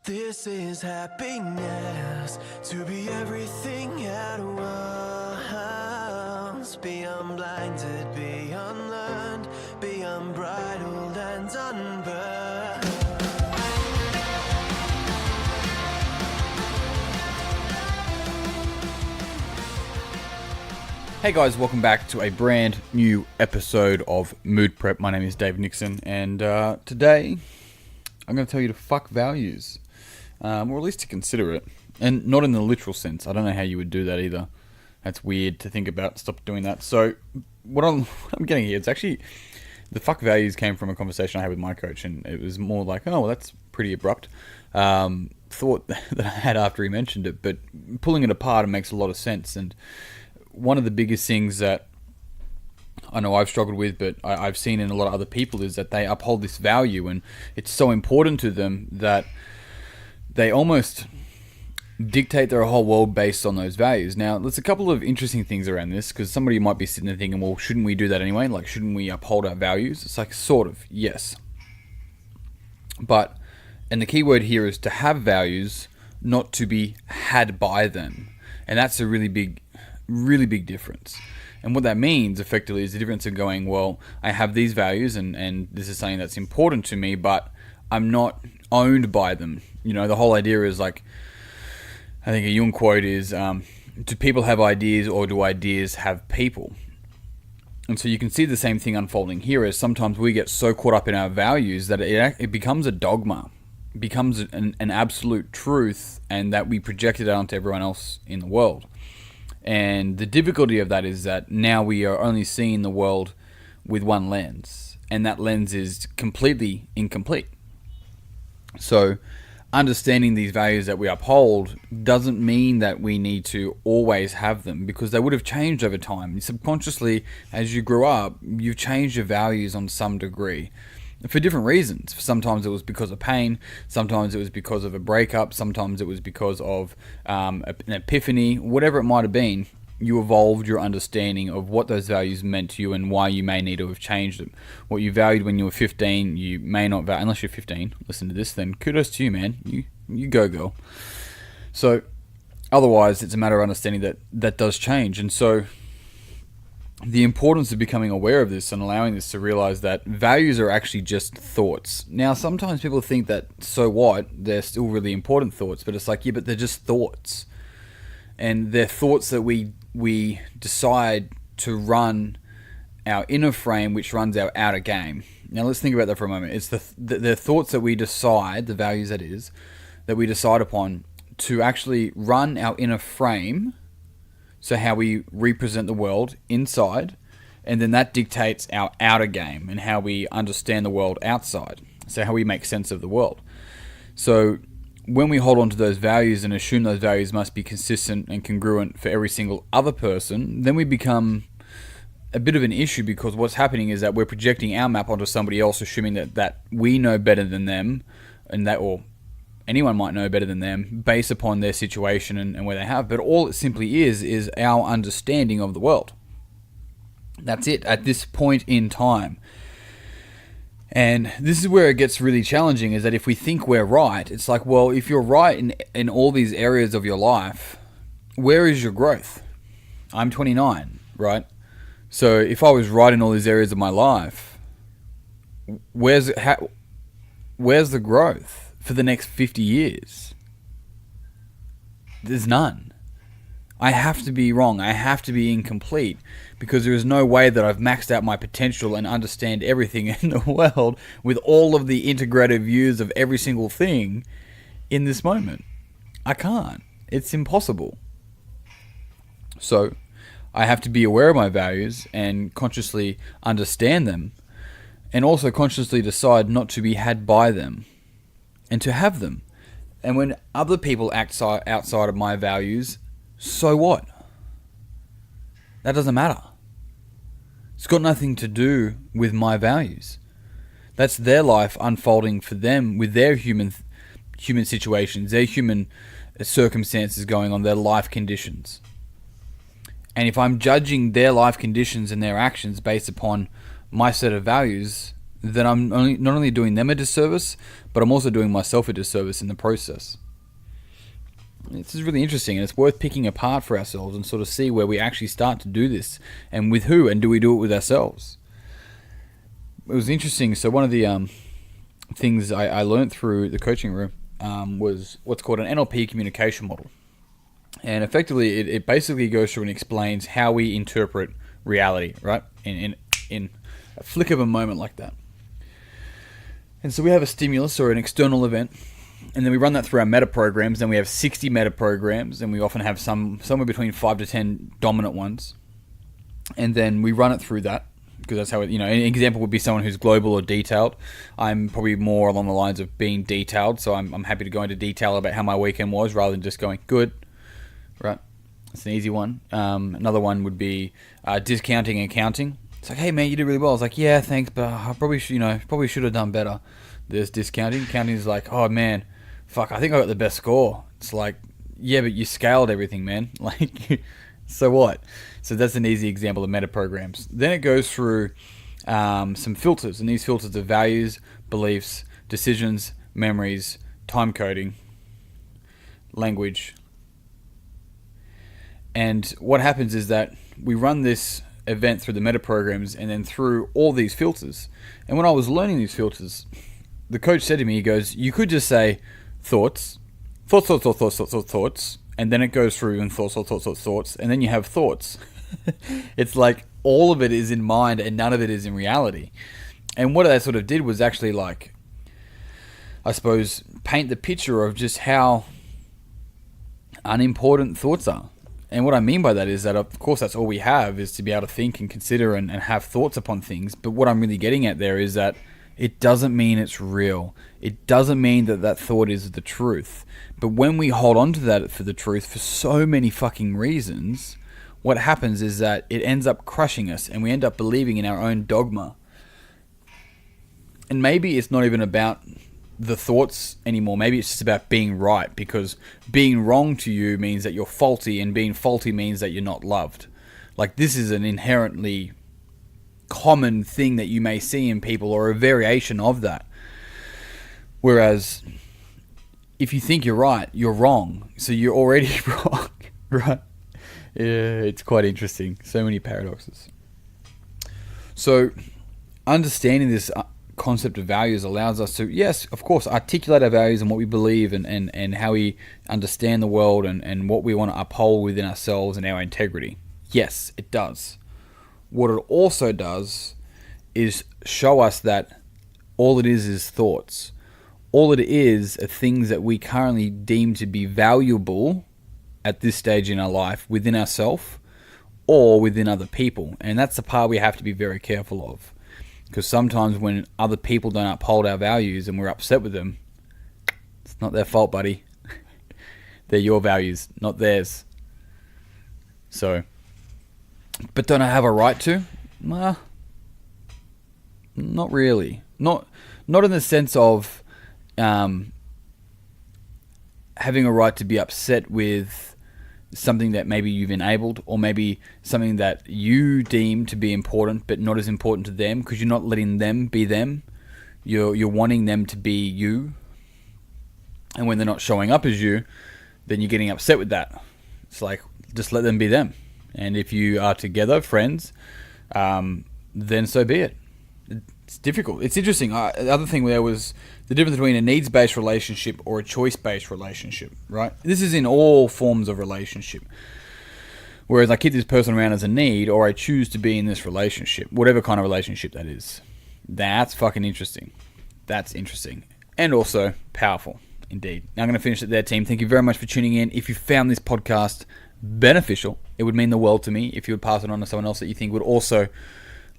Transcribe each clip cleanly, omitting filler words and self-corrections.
This is happiness, to be everything at once. Be unblinded, be unlearned, be unbridled and unburned. Hey guys, welcome back to a brand new episode of Mood Prep. My name is Dave Nixon, and today I'm going to tell you to fuck values, or at least to consider it, and not in the literal sense. I don't know how you would do that either. That's weird to think about. Stop doing that. So what I'm getting here, it's actually the fuck values came from a conversation I had with my coach, and it was more like, oh, well, that's pretty abrupt. Thought that I had after he mentioned it, but pulling it apart, it makes a lot of sense. And one of the biggest things that I know I've struggled with, but I've seen in a lot of other people, is that they uphold this value, and it's so important to them that they almost dictate their whole world based on those values. Now, there's a couple of interesting things around this, because somebody might be sitting there thinking, well, shouldn't we do that anyway? Like, shouldn't we uphold our values? It's like, sort of, yes. But, and the key word here is to have values, not to be had by them. And that's a really big difference. And what that means effectively is the difference of going, well, I have these values and this is something that's important to me, but I'm not owned by them. You know, the whole idea is like, I think a Jung quote is, do people have ideas or do ideas have people? And so you can see the same thing unfolding here, as sometimes we get so caught up in our values that it becomes a dogma, becomes an absolute truth, and that we project it out onto everyone else in the world. And the difficulty of that is that now we are only seeing the world with one lens, and that lens is completely incomplete. So understanding these values that we uphold doesn't mean that we need to always have them, because they would have changed over time. Subconsciously, as you grew up, you've changed your values on some degree, for different reasons. Sometimes it was because of pain, sometimes it was because of a breakup, sometimes it was because of an epiphany, whatever it might have been. You evolved your understanding of what those values meant to you and why you may need to have changed them. What you valued when you were 15, you may not value, unless you're 15, listen to this, then kudos to you, man. You go, girl. So otherwise, it's a matter of understanding that does change. And so the importance of becoming aware of this and allowing this to realize that values are actually just thoughts. Now, sometimes people think that, so what, they're still really important thoughts, but it's like, yeah, but they're just thoughts. And they're thoughts that we decide to run our inner frame, which runs our outer game. Now, let's think about that for a moment. It's the thoughts that we decide, the values that is, that we decide upon to actually run our inner frame. So how we represent the world inside, and then that dictates our outer game and how we understand the world outside. So how we make sense of the world. So when we hold on to those values and assume those values must be consistent and congruent for every single other person, then we become a bit of an issue, because what's happening is that we're projecting our map onto somebody else, assuming that we know better than them, and that, or anyone might know better than them based upon their situation and where they have. But all it simply is our understanding of the world. That's it at this point in time. And this is where it gets really challenging, is that if we think we're right, it's like, well, if you're right in all these areas of your life, where is your growth? I'm 29, right? So if I was right in all these areas of my life, where's the growth for the next 50 years? There's none. I have to be wrong. I have to be incomplete, because there is no way that I've maxed out my potential and understand everything in the world with all of the integrated views of every single thing in this moment. I can't. It's impossible. So I have to be aware of my values and consciously understand them, and also consciously decide not to be had by them, and to have them. And when other people act outside of my values, so what? That doesn't matter. It's got nothing to do with my values. That's their life unfolding for them with their human situations, their human circumstances going on, their life conditions. And if I'm judging their life conditions and their actions based upon my set of values, then I'm not only doing them a disservice, but I'm also doing myself a disservice in the process. This is really interesting, and it's worth picking apart for ourselves and sort of see where we actually start to do this, and with who, and do we do it with ourselves? It was interesting. So one of the things I learned through the coaching room was what's called an NLP communication model. And effectively, it basically goes through and explains how we interpret reality, right? In a flick of a moment like that. And so we have a stimulus or an external event, and then we run that through our meta programs. Then we have 60 meta programs, and we often have somewhere between 5 to 10 dominant ones. And then we run it through that, because that's how it, an example would be someone who's global or detailed. I'm probably more along the lines of being detailed, so I'm happy to go into detail about how my weekend was rather than just going good, right? That's an easy one. Another one would be discounting and counting. It's like, hey man, you did really well. I was like, yeah, thanks, but I probably should have done better. There's discounting. Counting is like, oh man, fuck, I think I got the best score. It's like, yeah, but you scaled everything, man. Like, so what? So that's an easy example of meta programs. Then it goes through some filters, and these filters are values, beliefs, decisions, memories, time coding, language. And what happens is that we run this event through the meta programs and then through all these filters. And when I was learning these filters, the coach said to me, he goes, you could just say thoughts, and then it goes through and thoughts, and then you have thoughts. It's like all of it is in mind and none of it is in reality. And what that sort of did was actually, like, I suppose, paint the picture of just how unimportant thoughts are. And what I mean by that is that, of course, that's all we have, is to be able to think and consider and have thoughts upon things. But what I'm really getting at there is that it doesn't mean it's real. It doesn't mean that that thought is the truth. But when we hold on to that for the truth for so many fucking reasons, what happens is that it ends up crushing us and we end up believing in our own dogma. And maybe it's not even about the thoughts anymore. Maybe it's just about being right, because being wrong to you means that you're faulty, and being faulty means that you're not loved. Like, this is an inherently common thing that you may see in people, or a variation of that. Whereas if you think you're right, you're wrong. So you're already wrong, right? Yeah, it's quite interesting. So many paradoxes. So understanding this concept of values allows us to, yes, of course, articulate our values and what we believe and how we understand the world and what we want to uphold within ourselves and our integrity. Yes, it does. What it also does is show us that all it is thoughts. All it is are things that we currently deem to be valuable at this stage in our life within ourselves or within other people. And that's the part we have to be very careful of. Because sometimes when other people don't uphold our values and we're upset with them, it's not their fault, buddy. They're your values, not theirs. So, but don't I have a right to? Nah, not really. Not in the sense of having a right to be upset with something that maybe you've enabled, or maybe something that you deem to be important but not as important to them, because you're not letting them be them. You're wanting them to be you, and when they're not showing up as you, then you're getting upset with that. It's like, just let them be them, and if you are together, friends, then so be it. It's difficult. It's interesting. The other thing there was the difference between a needs-based relationship or a choice-based relationship, right? This is in all forms of relationship. Whereas I keep this person around as a need, or I choose to be in this relationship, whatever kind of relationship that is. That's fucking interesting. That's interesting. And also powerful, indeed. Now I'm going to finish it there, team. Thank you very much for tuning in. If you found this podcast beneficial, it would mean the world to me if you would pass it on to someone else that you think would also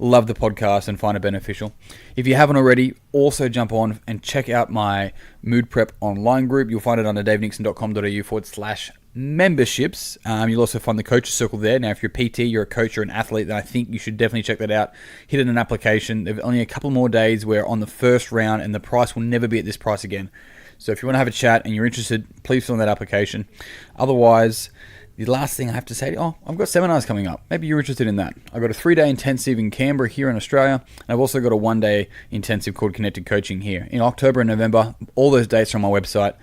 love the podcast and find it beneficial. If you haven't already, also jump on and check out my Mood Prep online group. You'll find it under davenixon.com.au/memberships. You'll also find the Coaches Circle there. Now, if you're a PT, you're a coach, or an athlete, then I think you should definitely check that out. Hit in an application. There's only a couple more days. We're on the first round, and the price will never be at this price again. So if you want to have a chat and you're interested, please fill in that application. Otherwise, the last thing I have to say, I've got seminars coming up. Maybe you're interested in that. I've got a 3-day intensive in Canberra here in Australia, and I've also got a 1-day intensive called Connected Coaching here in October and November. All those dates are on my website.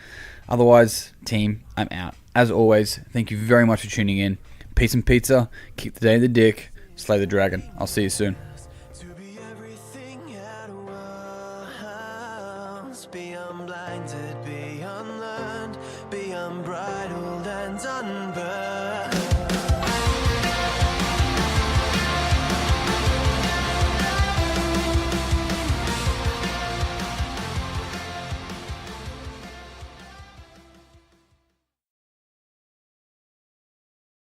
Otherwise, team, I'm out. As always, thank you very much for tuning in. Peace and pizza. Kick the day in the dick. Slay the dragon. I'll see you soon. to be everything at once. Be unblinded, be unlearned, be unbridled and unburned.